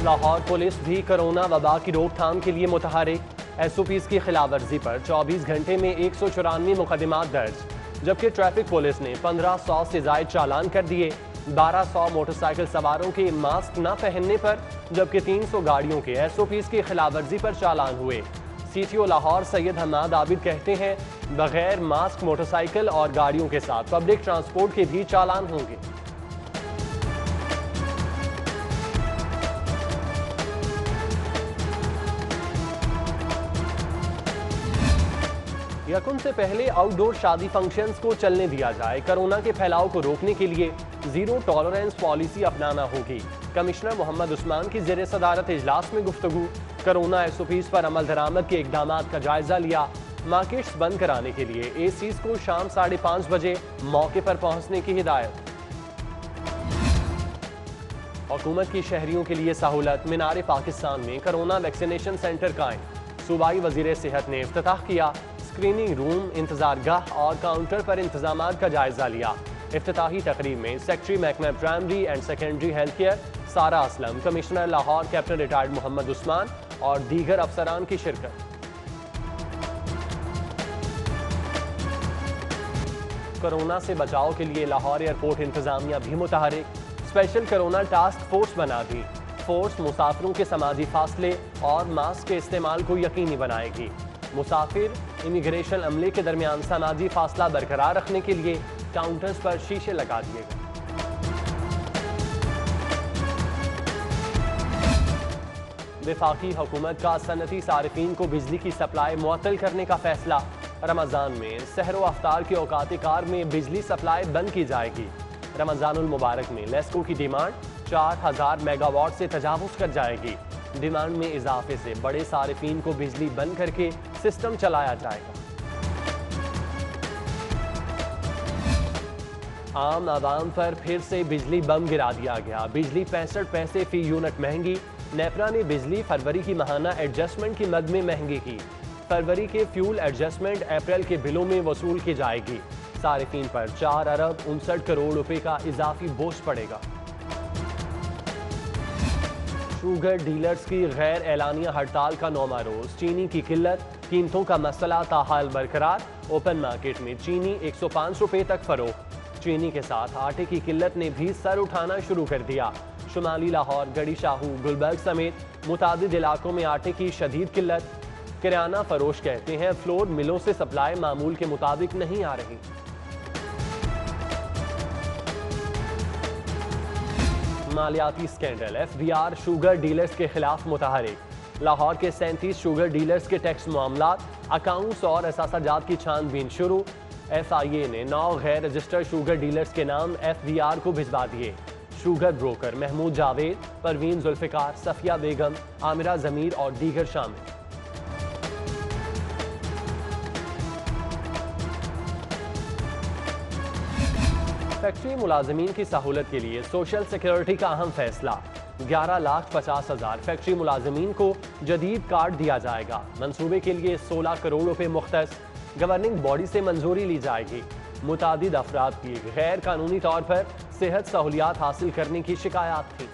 Lahore police بھی corona وبا کی روک تھام کے لیے متحرک۔ ایس او پیز کی خلاف ورزی پر 24 گھنٹے میں 194 مقدمات درج، جبکہ ٹریفک پولیس نے 1500 سے زائد چالان کر دیے۔ 1200 موٹر سائیکل سواروں کے ماسک نہ پہننے پر، جبکہ 300 گاڑیوں کے ایس او پیز کی خلاف ورزی پر چالان ہوئے۔ سی ٹی او لاہور سید حماد عابد کہتے ہیں، بغیر ماسک موٹر سائیکل اور گاڑیوں کے ساتھ پبلک ٹرانسپورٹ کے بھی چالان ہوں گے۔ یکم سے پہلے آؤٹ ڈور شادی فنکشنز کو چلنے دیا جائے۔ کرونا کے پھیلاؤ کو روکنے کے لیے زیرو ٹالرنس پالیسی اپنانا ہوگی۔ کمشنر محمد عثمان کی زیر صدارت اجلاس میں گفتگو۔ کرونا ایس او پیز پر عمل درآمد کے اقدامات کا جائزہ لیا۔ مارکیٹس بند کرانے کے لیے اے سیز کو شام 5:30 بجے موقع پر پہنچنے کی ہدایت۔ حکومت کی شہریوں کے لیے سہولت۔ مینار پاکستان میں کرونا ویکسینیشن سینٹر قائم۔ صوبائی وزیر صحت نے افتتاح کیا۔ اسکریننگ روم، انتظار گاہ اور کاؤنٹر پر انتظامات کا جائزہ لیا۔ افتتاحی تقریب میں سیکرٹری محکمہ primary and secondary health care Sara Aslam, commissioner Lahore captain retired Muhammad Usman اور دیگر افسران کی شرکت۔ کرونا سے بچاؤ کے لیے لاہور ایئرپورٹ انتظامیہ بھی متحرک۔ اسپیشل کرونا ٹاسک فورس بنا دی۔ فورس مسافروں کے سماجی فاصلے اور ماسک کے استعمال کو یقینی بنائے گی۔ مسافر امیگریشن عملے کے درمیان سماجی فاصلہ برقرار رکھنے کے لیے کاؤنٹرز پر شیشے لگا دیے گئے۔ وفاقی حکومت کا صنعتی صارفین کو بجلی کی سپلائی معطل کرنے کا فیصلہ۔ رمضان میں سحر و افطار کے اوقات کار میں بجلی سپلائی بند کی جائے گی۔ رمضان المبارک میں لیسکو کی ڈیمانڈ 4000 میگا واٹ سے تجاوز کر جائے گی۔ ڈیمانڈ میں اضافے سے بڑے صارفین کو بجلی بند کر کے سسٹم چلایا جائے گا۔ عام عوام پر پھر سے بجلی بم گرا دیا گیا۔ بجلی 65 پیسے فی یونٹ مہنگی۔ نیپرا نے بجلی فروری کی ماہانہ ایڈجسٹمنٹ کی مد میں مہنگی کی۔ فروری کے فیول ایڈجسٹمنٹ اپریل کے بلوں میں وصول کی جائے گی۔ صارفین پر 4 ارب 59 کروڑ روپے کا اضافی بوجھ پڑے گا۔ شوگر ڈیلرز کی غیر اعلانیہ ہڑتال کا 9واں روز۔ چینی کی قلت، قیمتوں کا مسئلہ تاحال برقرار۔ اوپن مارکیٹ میں چینی 105 روپے تک فروخت۔ چینی کے ساتھ آٹے کی قلت نے بھی سر اٹھانا شروع کر دیا۔ شمالی لاہور، گڑھی شاہو، گلبرگ سمیت متعدد علاقوں میں آٹے کی شدید قلت۔ کرانہ فروش کہتے ہیں فلور ملوں سے سپلائی معمول کے مطابق نہیں آ رہی۔ مالیاتی scandal, F B R sugar dealers کے خلاف متحرک۔ لاہور کے 37 شوگر ڈیلرز کے ٹیکس معاملات، اکاؤنٹس اور اثاثہ جات کی چھان بین شروع۔ ایف آئی اے نے 9 غیر رجسٹرڈ شوگر ڈیلرز کے نام ایف بی آر کو بھجوا دیے۔ شوگر بروکر محمود جاوید، پروین ذوالفقار، صفیہ بیگم، عامرہ ضمیر اور دیگر شامل۔ فیکٹری ملازمین کی سہولت کے لیے سوشل سیکیورٹی کا اہم فیصلہ۔ 11,50,000 فیکٹری ملازمین کو جدید کارڈ دیا جائے گا۔ منصوبے کے لیے 16 کروڑ روپے مختص۔ گورننگ باڈی سے منظوری لی جائے گی۔ متعدد افراد کی غیر قانونی طور پر صحت سہولیات حاصل کرنے کی شکایات تھی۔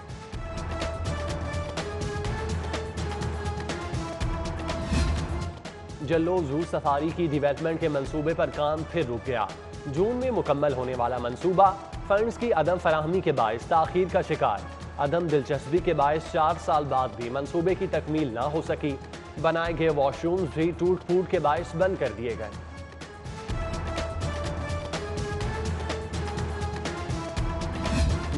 جلو زو سفاری کی ڈیولپمنٹ کے منصوبے پر کام پھر رک گیا۔ جون میں مکمل ہونے والا منصوبہ فنڈز کی عدم فراہمی کے باعث تاخیر کا شکار۔ عدم دلچسپی کے باعث 4 سال بعد بھی منصوبے کی تکمیل نہ ہو سکی۔ بنائے گئے واش رومز بھی ٹوٹ پھوٹ کے باعث بند کر دیے گئے۔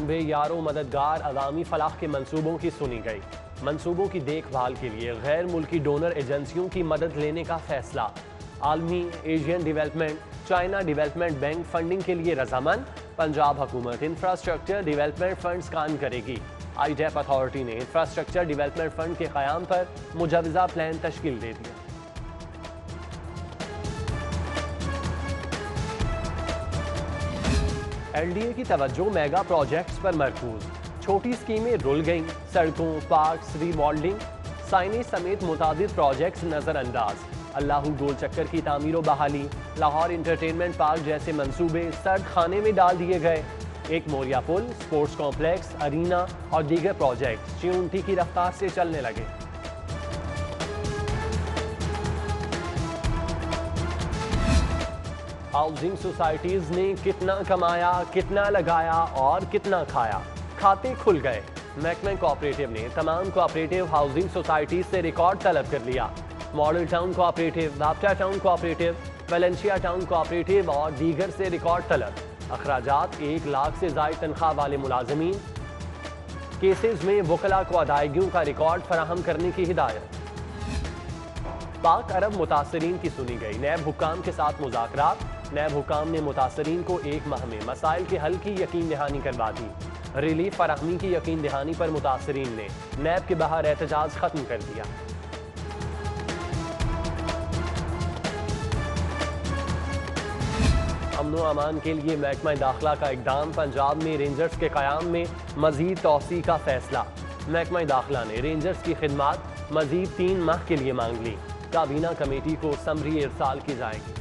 بے یارو مددگار عوامی فلاح کے منصوبوں کی سنی گئی۔ منصوبوں کی دیکھ بھال کے لیے غیر ملکی ڈونر ایجنسیوں کی مدد لینے کا فیصلہ۔ عالمی، Asian development, China development bank funding کے لیے رضامند۔ پنجاب حکومت انفراسٹرکچر ڈیولپمنٹ فنڈز قائم کرے گی۔ آئی ڈیپ اتھارٹی نے انفراسٹرکچر ڈیولپمنٹ فنڈ کے قیام پر مجوزہ پلان تشکیل دے دیا۔ ایل ڈی اے کی توجہ میگا پروجیکٹس پر مرکوز۔ چھوٹی اسکیمیں رول گئیں۔ سڑکوں، پارکس، ری ماڈلنگ، سائنس سمیت متعدد پروجیکٹس نظر انداز۔ اللہ گول چکر کی تعمیر و بحالی، لاہور انٹرٹینمنٹ پارک جیسے منصوبے سرد خانے میں ڈال دیے گئے۔ ایک موریا پل، سپورٹس کمپلیکس، ارینا اور دیگر پروجیکٹ چیونٹی کی رفتار سے چلنے لگے۔ ہاؤسنگ سوسائٹیز نے کتنا کمایا، کتنا لگایا اور کتنا کھایا، کھاتے کھل گئے۔ محکمہ کوآپریٹو نے تمام کوآپریٹو ہاؤسنگ سوسائٹیز سے ریکارڈ طلب کر لیا۔ ماڈل ٹاؤن کوآپریٹو، دابٹا town cooperative, Valencia town cooperative اور دیگر سے ریکارڈ طلب۔ اخراجات 1 لاکھ سے زائد تنخواہ والے ملازمین، کیسز میں وکلاء کو ادائیگیوں کا ریکارڈ فراہم کرنے کی ہدایت۔ پاک عرب متاثرین کی سنی گئی، نیب حکام کے ساتھ مذاکرات۔ نیب حکام نے متاثرین کو 1 ماہ میں مسائل کے حل کی یقین دہانی کروا دی۔ ریلیف فراہمی کی یقین دہانی پر متاثرین نے نیب کے باہر احتجاج ختم کر دیا۔ امن و امان کے لیے محکمہ داخلہ کا اقدام، پنجاب میں رینجرز کے قیام میں مزید توسیع کا فیصلہ۔ محکمہ داخلہ نے رینجرز کی خدمات مزید 3 ماہ کے لیے مانگ لی۔ کابینہ کمیٹی کو سمری ارسال کی جائے گی۔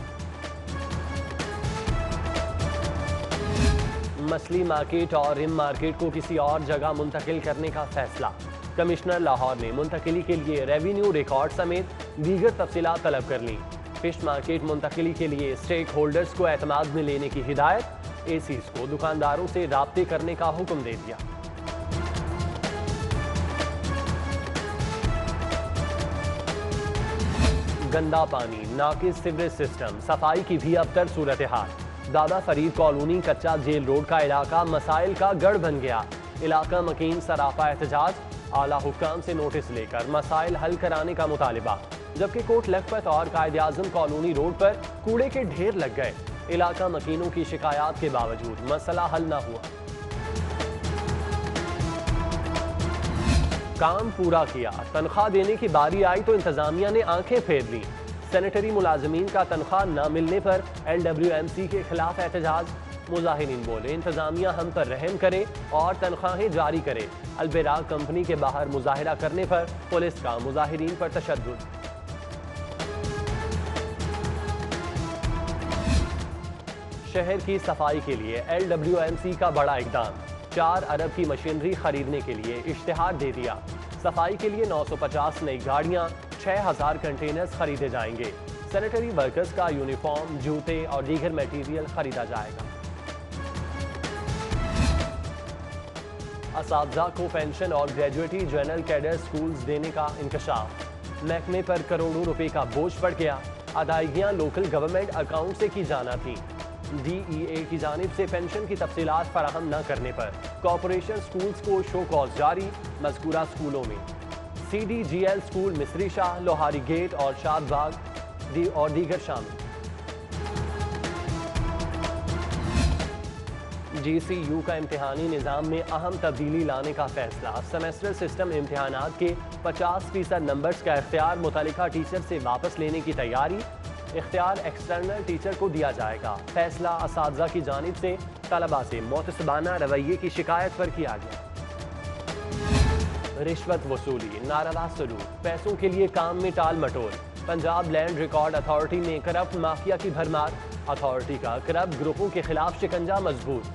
مچھلی مارکیٹ اور رم مارکیٹ کو کسی اور جگہ منتقل کرنے کا فیصلہ۔ کمشنر لاہور نے منتقلی کے لیے ریونیو ریکارڈ سمیت دیگر تفصیلات طلب کر لیں۔ فش مارکیٹ منتقلی کے لیے اسٹیک ہولڈرز کو اعتماد میں لینے کی ہدایت۔ اے سیز کو دکانداروں سے رابطے کرنے کا حکم دے دیا۔ گندا پانی، ناقص سیوریج سسٹم، صفائی کی بھی ابتر صورتحال۔ دادا فرید کالونی کچا جیل روڈ کا علاقہ مسائل کا گڑھ بن گیا۔ علاقہ مکین سراپا احتجاج، اعلیٰ حکام سے نوٹس لے کر مسائل حل کرانے کا مطالبہ، جبکہ کوٹ لکھپت اور قائد اعظم کالونی روڈ پر کوڑے کے ڈھیر لگ گئے۔ علاقہ مکینوں کی شکایات کے باوجود مسئلہ حل نہ ہوا۔ کام پورا کیا، تنخواہ دینے کی باری آئی تو انتظامیہ نے آنکھیں پھیر لیں۔ سینیٹری ملازمین کا تنخواہ نہ ملنے پر LWMC کے خلاف احتجاج۔ مظاہرین بولے انتظامیہ ہم پر رحم کرے اور تنخواہیں جاری کرے۔ البراق کمپنی کے باہر مظاہرہ کرنے پر پولیس کا مظاہرین پر تشدد۔ شہر کی صفائی کے لیے LWMC کا بڑا اقدام، 4 ارب کی مشینری خریدنے کے لیے اشتہار دے دیا۔ صفائی کے لیے 950 نئی گاڑیاں، 6000 کنٹینرز خریدے جائیں گے۔ سینیٹری ورکرز کا یونیفارم، جوتے اور دیگر میٹیریل خریدا جائے گا۔ اساتذہ کو پینشن اور گریجویٹی جنرل کیڈر سکولز دینے کا انکشاف۔ محکمے پر کروڑوں روپے کا بوجھ پڑ گیا، ادائیگیاں لوکل گورنمنٹ اکاؤنٹ سے کی جانا تھیں۔ DEA کی جانب سے پینشن کی تفصیلات فراہم نہ کرنے پر کارپوریشن سکولز کو شو کاز جاری۔ مذکورہ سکولوں میں CDGL سکول مصری شاہ، لوہاری گیٹ اور شاد باغ اور دیگر شامل۔ GCU کا امتحانی نظام میں اہم تبدیلی لانے کا فیصلہ۔ سیمیسٹر سسٹم امتحانات کے 50% نمبرز کا اختیار متعلقہ ٹیچر سے واپس لینے کی تیاری۔ اختیار ایکسٹرنل ٹیچر کو دیا جائے گا۔ فیصلہ اساتذہ کی جانب سے طلباء سے محتسبانہ رویے کی شکایت پر کیا گیا۔ رشوت وصولی، ناروا سلوک، پیسوں کے لیے کام میں ٹال مٹول۔ پنجاب لینڈ ریکارڈ اتھارٹی میں کرپٹ مافیا کی بھرمار۔ اتھارٹی کا کرپٹ گروپوں کے خلاف شکنجہ مضبوط۔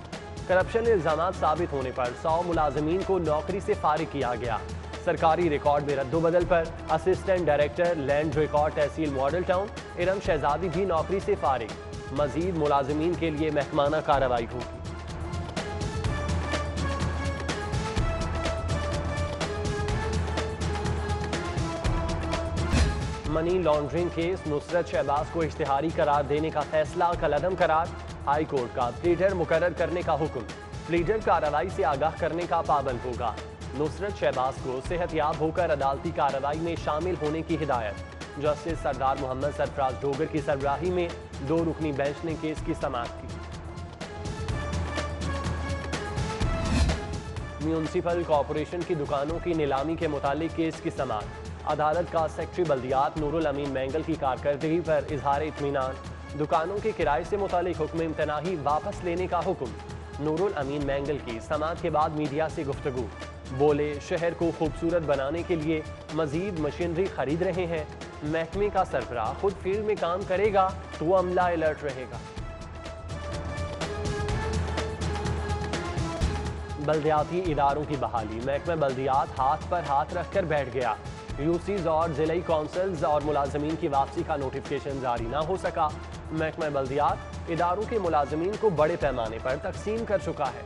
کرپشن الزامات ثابت ہونے پر 100 ملازمین کو نوکری سے فارغ کیا گیا۔ سرکاری ریکارڈ میں رد و بدل پر اسسٹنٹ ڈائریکٹر لینڈ ریکارڈ تحصیل ماڈل ٹاؤن ارم شہزادی بھی نوکری سے فارغ۔ مزید ملازمین کے لیے محکمانہ کارروائی ہوگی۔ منی لانڈرنگ کیس، نصرت شہباز کو اشتہاری قرار دینے کا فیصلہ کالعدم قرار۔ ہائی کورٹ کا پلیڈر مقرر کرنے کا حکم، پلیڈر کارروائی سے آگاہ کرنے کا پابند ہوگا۔ نصرت شہباز کو صحت یاب ہو کر عدالتی کارروائی میں شامل ہونے کی ہدایت۔ جسٹس سردار محمد سرفراز ڈوگر کی سربراہی میں 2 رکنی بینچ نے کیس کی سماعت کی۔ میونسپل کارپوریشن کی دکانوں کی نیلامی کے متعلق کیس کی سماعت۔ عدالت کا سیکرٹری بلدیات نور الامین مینگل کی کارکردگی پر اظہار اطمینان۔ دکانوں کے کرائے سے متعلق حکم امتناعی واپس لینے کا حکم۔ نور الامین مینگل کی سماعت کے بعد میڈیا سے گفتگو، بولے شہر کو خوبصورت بنانے کے لیے مزید مشینری خرید رہے ہیں۔ محکمے کا سربراہ خود فیلڈ میں کام کرے گا تو عملہ الرٹ رہے گا۔ بلدیاتی اداروں کی بحالی، محکمہ بلدیات ہاتھ پر ہاتھ رکھ کر بیٹھ گیا۔ یو سیز اور ضلعی کونسلز اور ملازمین کی واپسی کا نوٹیفکیشن جاری نہ ہو سکا۔ محکمہ بلدیات اداروں کے ملازمین کو بڑے پیمانے پر تقسیم کر چکا ہے۔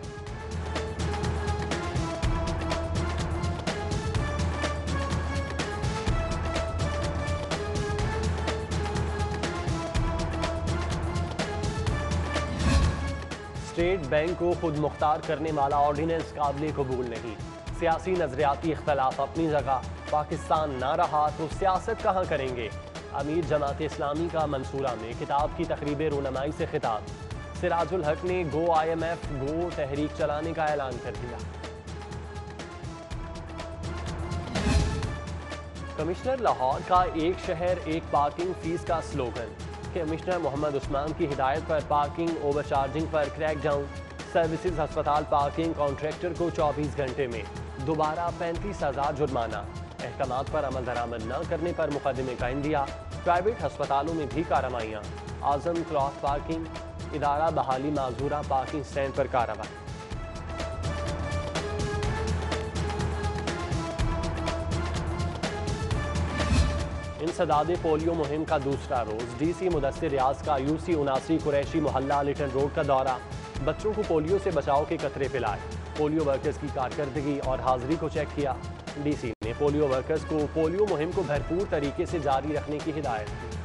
اسٹیٹ بینک کو خود مختار کرنے والا آرڈیننس قابل قبول نہیں۔ سیاسی نظریاتی اختلاف اپنی جگہ، پاکستان نہ رہا تو سیاست کہاں کریں گے؟ امیر جماعت اسلامی کا منصورہ میں کتاب کی تقریب رونمائی سے خطاب۔ سراج الحق نے گو آئی ایم ایف گو تحریک چلانے کا اعلان کر دیا۔ کمشنر لاہور کا ایک شہر ایک پارکنگ فیس کا سلوگن۔ کمشنر محمد عثمان کی ہدایت پر پارکنگ اوور چارجنگ پر کریک ڈاؤن۔ سروسز ہسپتال پارکنگ کانٹریکٹر کو 24 گھنٹے میں دوبارہ 35,000 جرمانہ۔ احکامات پر عمل درآمد نہ کرنے پر مقدمے کا عندیہ۔ پرائیویٹ ہسپتالوں میں بھی کارروائیاں۔ اعظم کراس پارکنگ ادارہ بحالی معذورہ پارکنگ سٹینڈ پر کارروائی۔ انسداد پولیو مہم کا دوسرا روز، ڈی سی مدثر ریاض کا یو سی 79 قریشی محلہ لٹن روڈ کا دورہ۔ بچوں کو پولیو سے بچاؤ کے قطرے پلائے۔ پولیو ورکرز کی کارکردگی اور حاضری کو چیک کیا۔ ڈی سی نے پولیو ورکرز کو پولیو مہم کو بھرپور طریقے سے جاری رکھنے کی ہدایت کی۔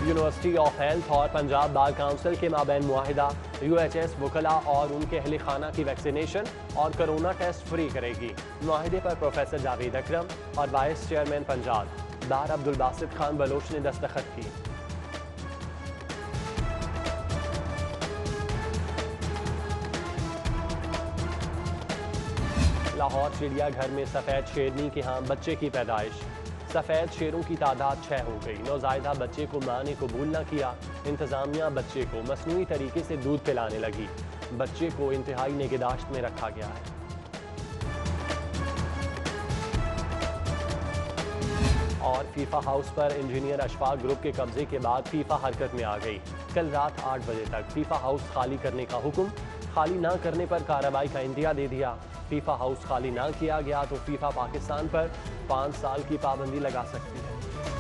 یونیورسٹی آف ہیلتھ اور پنجاب بار کونسل کے مابین معاہدہ، یو ایچ ایس وکلاء اور ان کے اہل خانہ کی ویکسینیشن اور کرونا ٹیسٹ فری کرے گی۔ معاہدے پر پروفیسر جاوید اکرم اور وائس چیئرمین پنجاب دار عبدالباسط خان بلوچ نے دستخط کی۔ لاہور چڑیا گھر میں سفید شیرنی کے ہاں بچے کی پیدائش۔ سفید شیروں کی تعداد 6 ہو گئی۔ نوزائیدہ بچے کو ماں نے قبول نہ کیا۔ انتظامیہ بچے کو مصنوعی طریقے سے دودھ پلانے لگی۔ بچے کو انتہائی نگہداشت میں رکھا گیا ہے۔ اور فیفا ہاؤس پر انجینئر اشفاق گروپ کے قبضے کے بعد فیفا حرکت میں آ گئی۔ کل رات 8 بجے تک فیفا ہاؤس خالی کرنے کا حکم۔ خالی نہ کرنے پر کارروائی کا عندیہ دے دیا۔ فیفا ہاؤس خالی نہ کیا گیا تو فیفا پاکستان پر 5 سال کی پابندی لگا سکتی ہے۔